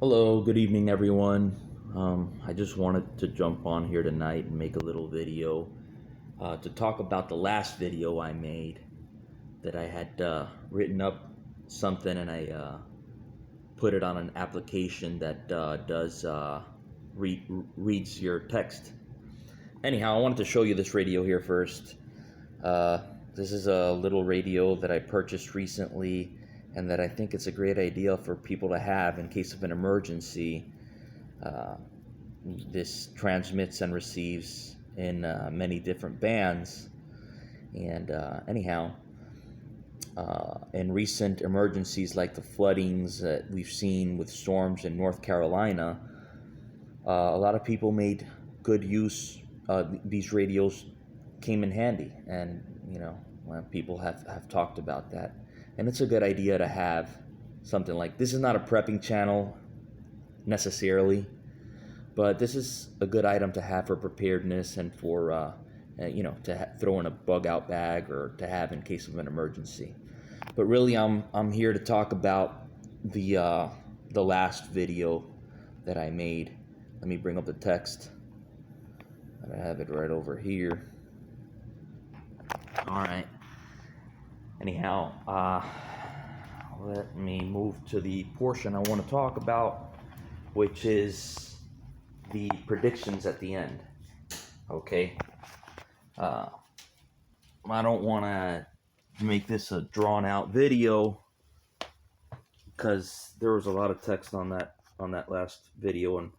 Hello, good evening, everyone. I just wanted to jump on here tonight and make a little video to talk about the last video I made that I had written up something and I put it on an application that does reads your text. Anyhow, I wanted to show you this radio here first. This is a little radio that I purchased recently and that I think it's a great idea for people to have in case of an emergency. This transmits and receives in many different bands. And in recent emergencies like the floodings that we've seen with storms in North Carolina, a lot of people made good use. These radios came in handy, and people have talked about that. And it's a good idea to have something like this. Is not a prepping channel necessarily, but this is a good item to have for preparedness and for throw in a bug out bag or to have in case of an emergency. But really, I'm here to talk about the last video that I made. Let me bring up the text. I have it right over here. All right. Anyhow, let me move to the portion I want to talk about, which is the predictions at the end. Okay. I don't want to make this a drawn out video because there was a lot of text on that last video, and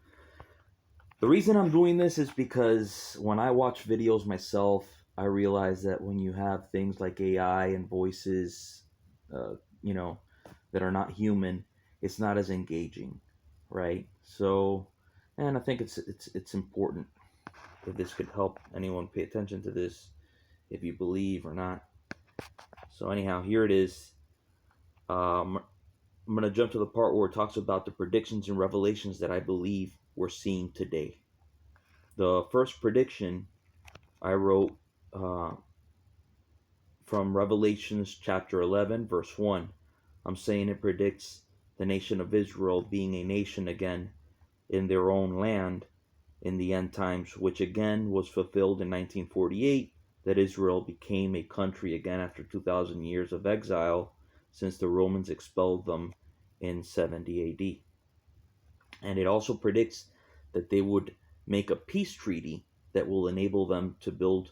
the reason I'm doing this is because when I watch videos myself, I realize that when you have things like AI and voices, that are not human, it's not as engaging, right? So, and I think it's important that this could help anyone pay attention to this, if you believe or not. So anyhow, here it is. I'm going to jump to the part where it talks about the predictions and revelations that I believe we're seeing today. The first prediction I wrote from Revelations chapter 11, verse 1. I'm saying it predicts the nation of Israel being a nation again in their own land in the end times, which again was fulfilled in 1948, that Israel became a country again after 2,000 years of exile since the Romans expelled them in 70 AD. And it also predicts that they would make a peace treaty that will enable them to build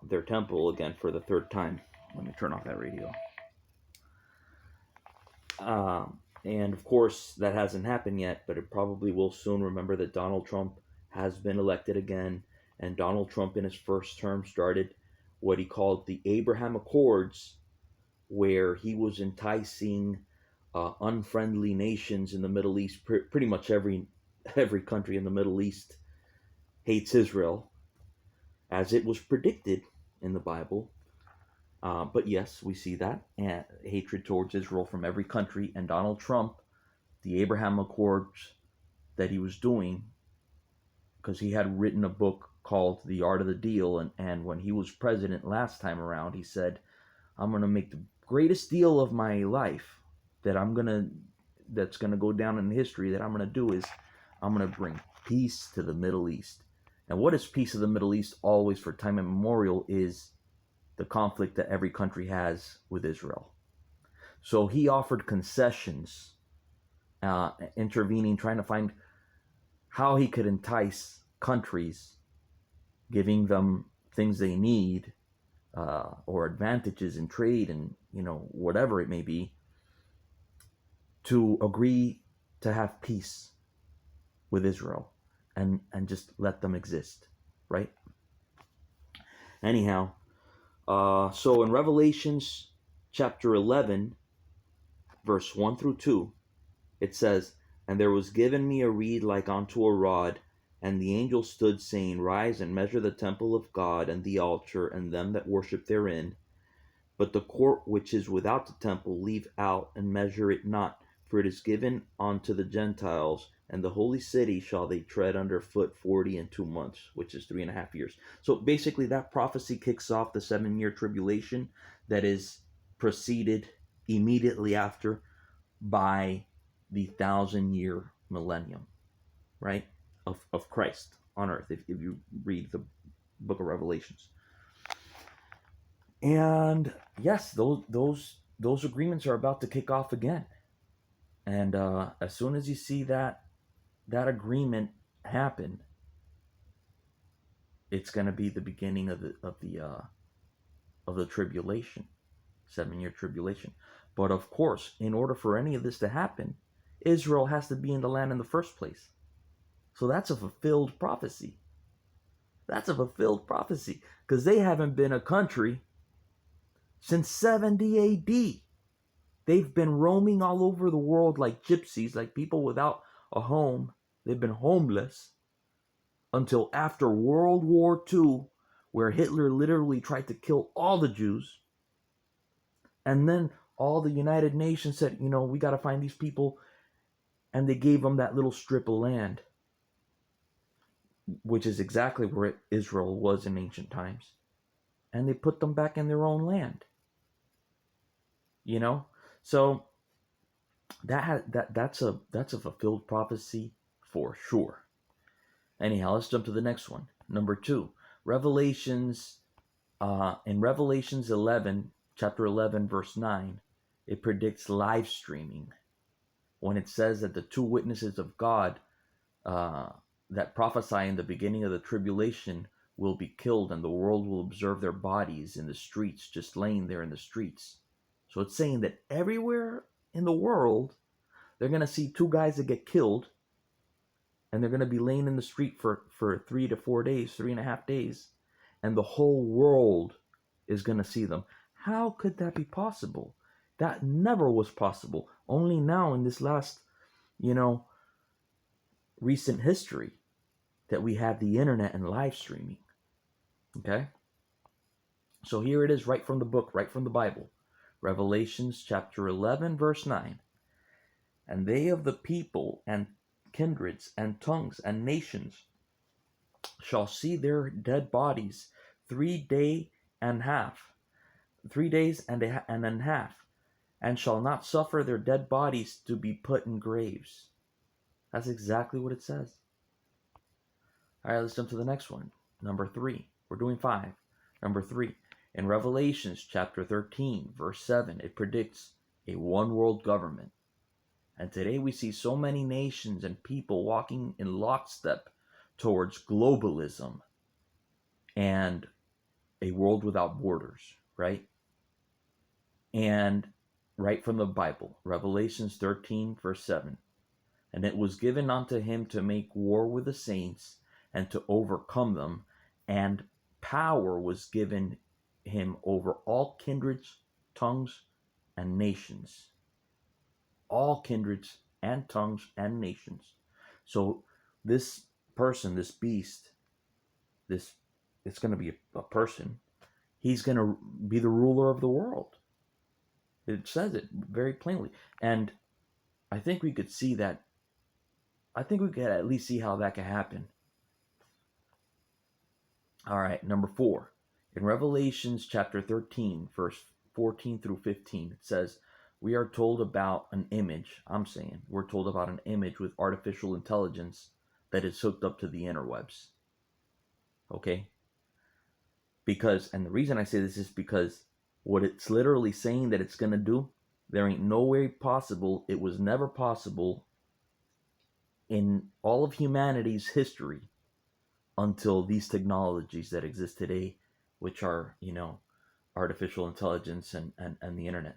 their temple again for the third time. Let me turn off that radio. And of course, that hasn't happened yet, but it probably will soon. Remember that Donald Trump has been elected again, and Donald Trump in his first term started what he called the Abraham Accords, where he was enticing unfriendly nations in the Middle East. Pretty much every country in the Middle East hates Israel, as it was predicted in the Bible. But yes, we see that hatred towards Israel from every country. And Donald Trump, the Abraham Accords that he was doing, because he had written a book called The Art of the Deal. And when he was president last time around, he said, I'm going to make the greatest deal of my life that's going to go down in history that I'm going to do is I'm going to bring peace to the Middle East. And what is peace of the Middle East always for time immemorial is the conflict that every country has with Israel. So he offered concessions, intervening, trying to find how he could entice countries, giving them things they need, or advantages in trade and whatever it may be, to agree to have peace with Israel and just let them exist, right? Anyhow, so in Revelations chapter 11, verse 1 through 2, it says, And there was given me a reed like unto a rod, and the angel stood, saying, Rise and measure the temple of God, and the altar, and them that worship therein. But the court which is without the temple leave out, and measure it not, for it is given unto the Gentiles, and the holy city shall they tread under foot 40 months, which is 3.5 years. So basically that prophecy kicks off the 7-year tribulation that is preceded immediately after by the 1,000-year millennium, right? Of Christ on earth, if you read the book of Revelations. And yes, those agreements are about to kick off again. And as soon as you see that agreement happen, it's going to be the beginning of the tribulation, 7-year tribulation. But of course, in order for any of this to happen, Israel has to be in the land in the first place. So that's a fulfilled prophecy. That's a fulfilled prophecy, because they haven't been a country since 70 AD. They've been roaming all over the world like gypsies, like people without a home. They've been homeless until after World War II, where Hitler literally tried to kill all the Jews. And then all the United Nations said, we got to find these people. And they gave them that little strip of land, which is exactly where Israel was in ancient times. And they put them back in their own land. So that's a fulfilled prophecy for sure. Anyhow, let's jump to the next one. Number 2, Revelations. In Revelations 11, chapter 11, verse 9, it predicts live streaming when it says that the 2 witnesses of God that prophesy in the beginning of the tribulation will be killed, and the world will observe their bodies in the streets, just laying there in the streets. So it's saying that everywhere in the world, they're going to see 2 guys that get killed, and they're going to be laying in the street for 3 to 4 days, 3.5 days, and the whole world is going to see them. How could that be possible? That never was possible. Only now in this last, recent history that we have the internet and live streaming. Okay? So here it is, right from the book, right from the Bible. Revelations chapter 11, verse 9. And they of the people and kindreds and tongues and nations shall see their dead bodies 3 days and half, and shall not suffer their dead bodies to be put in graves. That's exactly what it says. All right, let's jump to the next one. Number 3. We're doing 5. Number 3. In Revelations chapter 13, verse 7, it predicts a one world government. And today we see so many nations and people walking in lockstep towards globalism and a world without borders, right? And right from the Bible, Revelations 13, verse 7. And it was given unto him to make war with the saints and to overcome them, and power was given him over all kindreds, tongues, and nations. All kindreds and tongues and nations. So this person, this beast, it's going to be a person. He's going to be the ruler of the world. It says it very plainly. And I think we could see that. I think we could at least see how that could happen. All right, number 4. In Revelations chapter 13, verse 14 through 15, it says, we are told about an image. We're told about an image with artificial intelligence that is hooked up to the interwebs. Okay? And the reason I say this is because what it's literally saying that it's going to do, there ain't no way possible, it was never possible in all of humanity's history until these technologies that exist today, which are, artificial intelligence and the internet.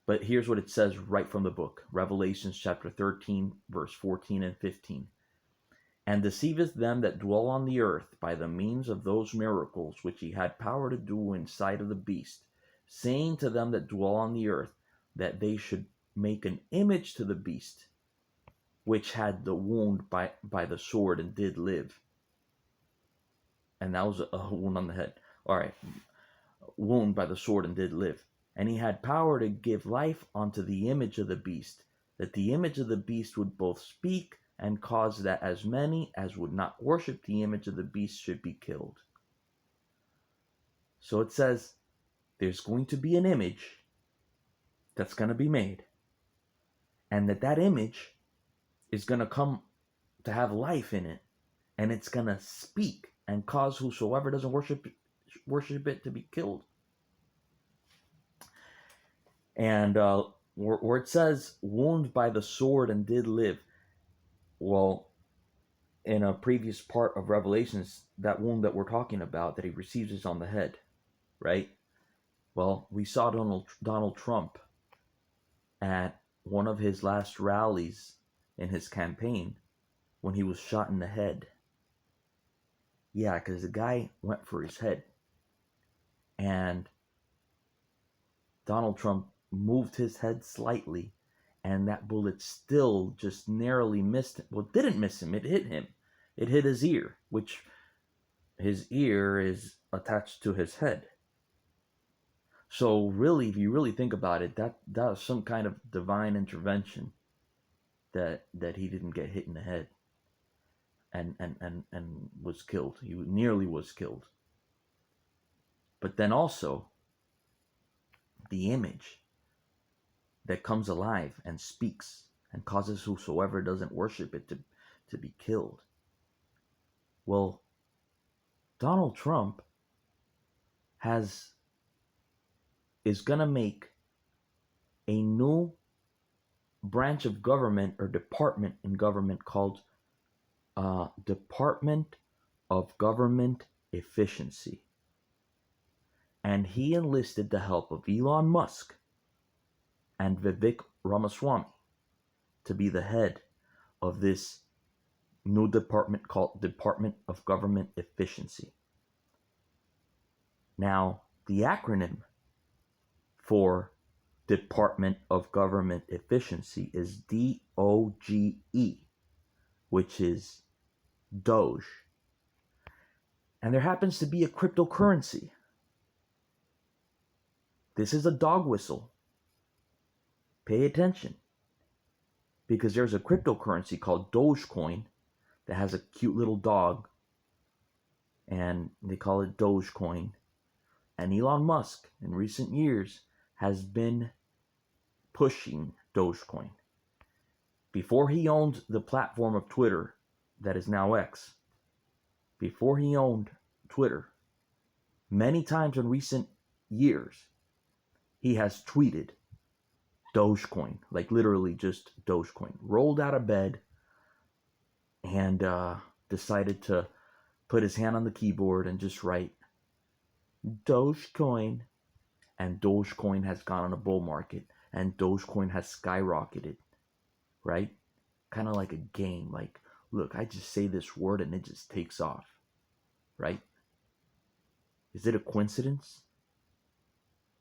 But here's what it says right from the book, Revelations chapter 13, verse 14 and 15. And deceiveth them that dwell on the earth by the means of those miracles which he had power to do in sight of the beast, saying to them that dwell on the earth that they should make an image to the beast, which had the wound by the sword and did live. And that was a wound on the head. All right. Wound by the sword and did live. And he had power to give life unto the image of the beast, that the image of the beast would both speak and cause that as many as would not worship the image of the beast should be killed. So it says there's going to be an image that's going to be made. and that image is going to come to have life in it, and it's going to speak and cause whosoever doesn't worship it to be killed. And where it says wounded by the sword and did live, well, in a previous part of Revelations, that wound that we're talking about that he receives is on the head, right? Well, we saw Donald Trump at one of his last rallies in his campaign when he was shot in the head. Yeah, because the guy went for his head, and Donald Trump moved his head slightly, and that bullet still just narrowly missed him. Well, it didn't miss him, it hit him. It hit his ear, which his ear is attached to his head. So really, if you really think about it, that was some kind of divine intervention that he didn't get hit in the head and was killed. He nearly was killed. But then also the image that comes alive and speaks and causes whosoever doesn't worship it to be killed. Well, Donald Trump is gonna make a new branch of government or department in government called Department of Government Efficiency. And he enlisted the help of Elon Musk and Vivek Ramaswamy to be the head of this new department called Department of Government Efficiency. Now, the acronym for Department of Government Efficiency is DOGE, which is Doge. And there happens to be a cryptocurrency. This is a dog whistle. Pay attention. Because there's a cryptocurrency called Dogecoin that has a cute little dog, and they call it Dogecoin. And Elon Musk, in recent years, has been pushing Dogecoin. Before he owned the platform of Twitter, that is now X, before he owned Twitter, many times in recent years, he has tweeted Dogecoin, like literally just Dogecoin. Rolled out of bed and decided to put his hand on the keyboard and just write Dogecoin. And Dogecoin has gone on a bull market, and Dogecoin has skyrocketed, right? Kind of like a game. Like, look, I just say this word and it just takes off, right? Is it a coincidence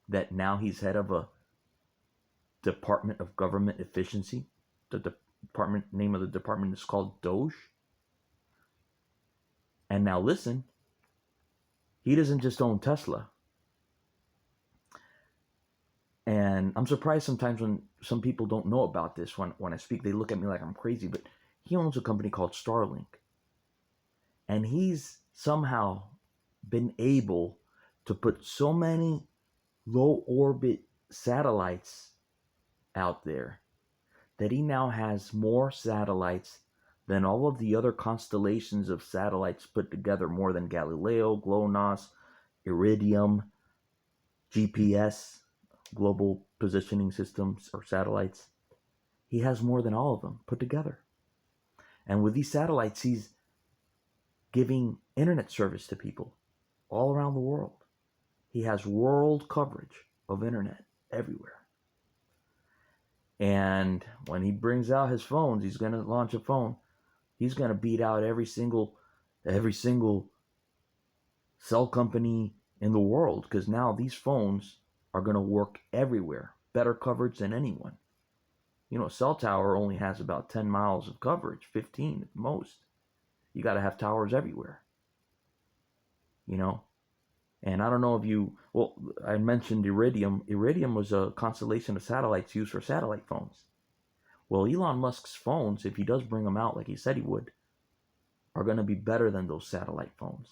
that now he's head of a Department of Government Efficiency? The department name of the department is called Doge. And now listen, he doesn't just own Tesla. And I'm surprised sometimes when some people don't know about this. When I speak, they look at me like I'm crazy. But he owns a company called Starlink. And he's somehow been able to put so many low orbit satellites out there that he now has more satellites than all of the other constellations of satellites put together, more than Galileo, GLONASS, Iridium, GPS, Global Positioning Systems or satellites. He has more than all of them put together. And with these satellites, he's giving internet service to people all around the world. He has world coverage of internet everywhere. And when he brings out his phones, he's going to launch a phone. He's going to beat out every single cell company in the world, because now these phones are going to work everywhere. Better coverage than anyone. You know, a cell tower only has about 10 miles of coverage, 15 at most. You got to have towers everywhere. You know? And I don't know if you, well, I mentioned Iridium. Iridium was a constellation of satellites used for satellite phones. Well, Elon Musk's phones, if he does bring them out like he said he would, are going to be better than those satellite phones,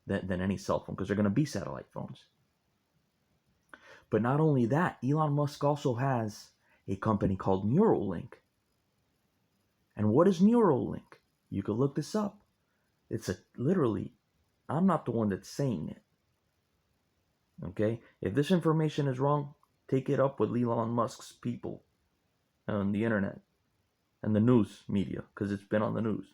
than any cell phone, because they're going to be satellite phones. But not only that, Elon Musk also has a company called Neuralink. And what is Neuralink? You could look this up. It's literally, I'm not the one that's saying it. Okay? If this information is wrong, take it up with Elon Musk's people on the internet and the news media, because it's been on the news.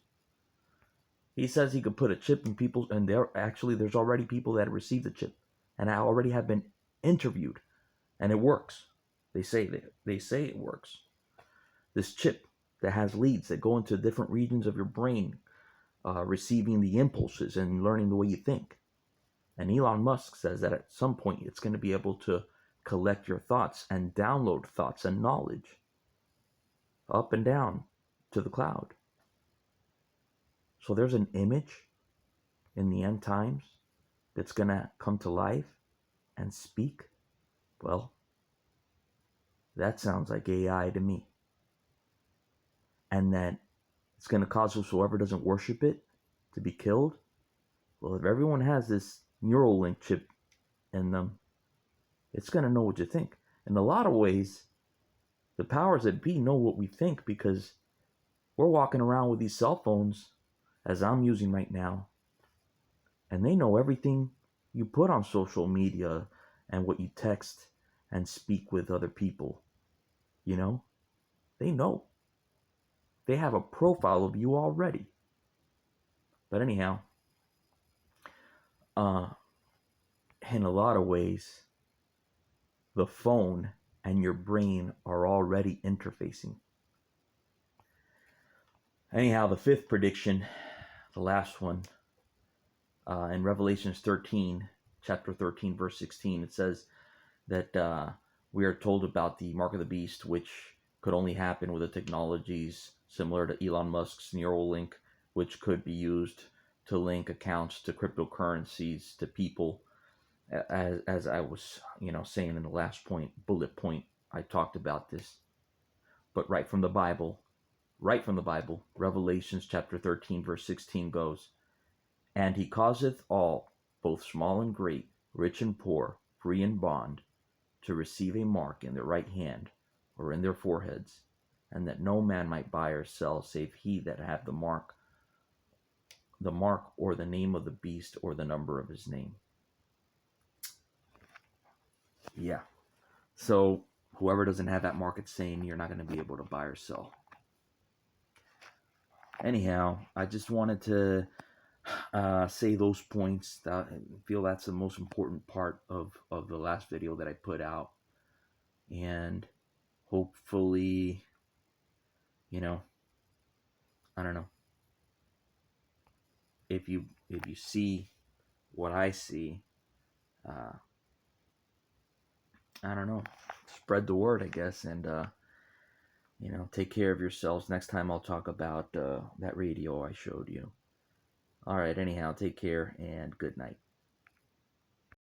He says he could put a chip in people, and there's already people that have received the chip and already have been interviewed, and it works. They say it works. This chip that has leads that go into different regions of your brain, receiving the impulses and learning the way you think. And Elon Musk says that at some point it's going to be able to collect your thoughts and download thoughts and knowledge up and down to the cloud. So there's an image in the end times that's going to come to life and speak. Well, that sounds like AI to me. And that it's going to cause whoever doesn't worship it to be killed. Well, if everyone has this Neuralink chip in them, it's going to know what you think. In a lot of ways, the powers that be know what we think, because we're walking around with these cell phones, as I'm using right now, and they know everything you put on social media and what you text and speak with other people. You know, they know. They have a profile of you already. But anyhow, in a lot of ways, the phone and your brain are already interfacing. Anyhow, the fifth prediction, the last one, in Revelations 13, chapter 13, verse 16, it says that we are told about the mark of the beast, which could only happen with the technologies similar to Elon Musk's Neuralink, which could be used to link accounts to cryptocurrencies to people. As I was, saying in the last bullet point, I talked about this. But right from the Bible, Revelations chapter 13, verse 16 goes, "And he causeth all, both small and great, rich and poor, free and bond, to receive a mark in their right hand or in their foreheads, and that no man might buy or sell save he that hath the mark or the name of the beast or the number of his name." Yeah. So whoever doesn't have that mark, it's saying you're not going to be able to buy or sell. Anyhow, I just wanted to say those points. I feel that's the most important part of the last video that I put out. And hopefully, I don't know, if you see what I see, I don't know, spread the word, I guess, and take care of yourselves. Next time I'll talk about that radio I showed you. All right, anyhow, take care and good night.